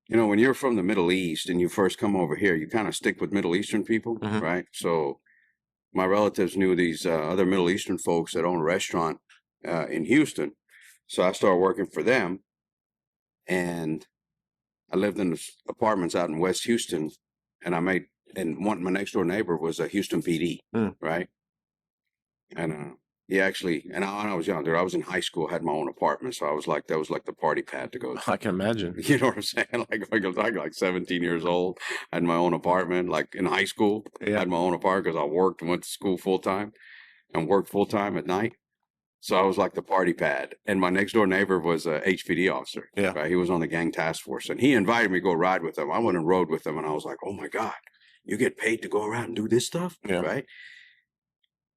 You know, when you're from the Middle East and you first come over here, you kind of stick with Middle Eastern people, right? So my relatives knew these other Middle Eastern folks that own a restaurant in Houston. So I started working for them, and I lived in the apartments out in West Houston, and my next door neighbor was a Houston PD, right? And he actually, and I was young, dude. I was in high school, had my own apartment, so that was like the party pad to go to. I can imagine. You know what I'm saying? Like 17 years old, had my own apartment. Like in high school, had my own apartment because I worked and went to school full time, and worked full time at night. So I was like the party pad. And my next door neighbor was a HPD officer. Yeah. Right? He was on the gang task force, and he invited me to go ride with him. I went and rode with him, and I was like, oh my God, you get paid to go around and do this stuff? Yeah. Right?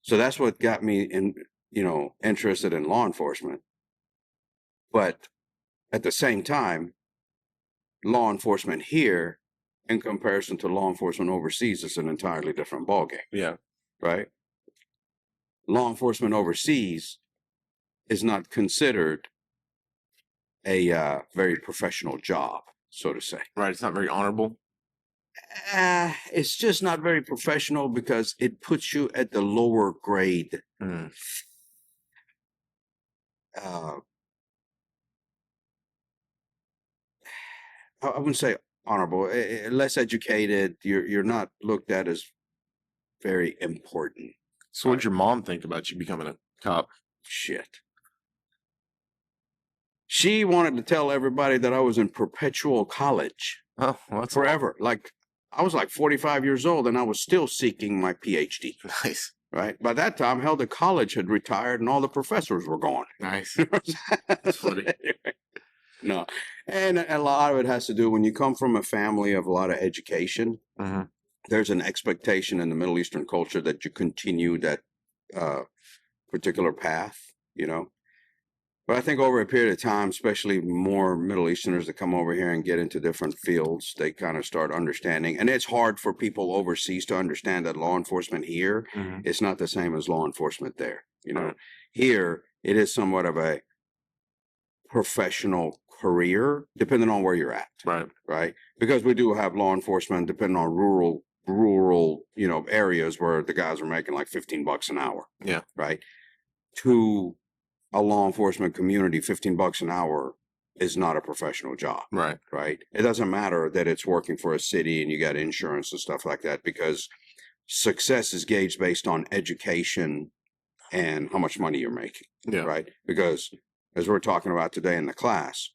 So that's what got me interested in law enforcement. But at the same time, law enforcement here in comparison to law enforcement overseas is an entirely different ballgame. Yeah. Right? Law enforcement overseas is not considered a very professional job, so to say. Right. It's not very honorable. It's just not very professional because it puts you at the lower grade. I wouldn't say honorable, less educated. You're not looked at as very important. So what'd your mom think about you becoming a cop? Shit. She wanted to tell everybody that I was in perpetual college. Oh, well, that's forever. Like, I was like 45 years old and I was still seeking my PhD. Nice. Right? By that time, hell, the college had retired and all the professors were gone. Nice. That's funny. No. And a lot of it has to do when you come from a family of a lot of education, there's an expectation in the Middle Eastern culture that you continue that particular path, But I think over a period of time, especially more Middle Easterners that come over here and get into different fields, they kind of start understanding. And it's hard for people overseas to understand that law enforcement here is not the same as law enforcement there. Here, it is somewhat of a professional career, depending on where you're at. Right. Because we do have law enforcement, depending on rural, areas where the guys are making like $15 an hour. Yeah. Right. To a law enforcement community, $15 an hour is not a professional job. Right. Right. It doesn't matter that it's working for a city and you got insurance and stuff like that, because success is gauged based on education and how much money you're making. Yeah. Right. Because as we're talking about today in the class,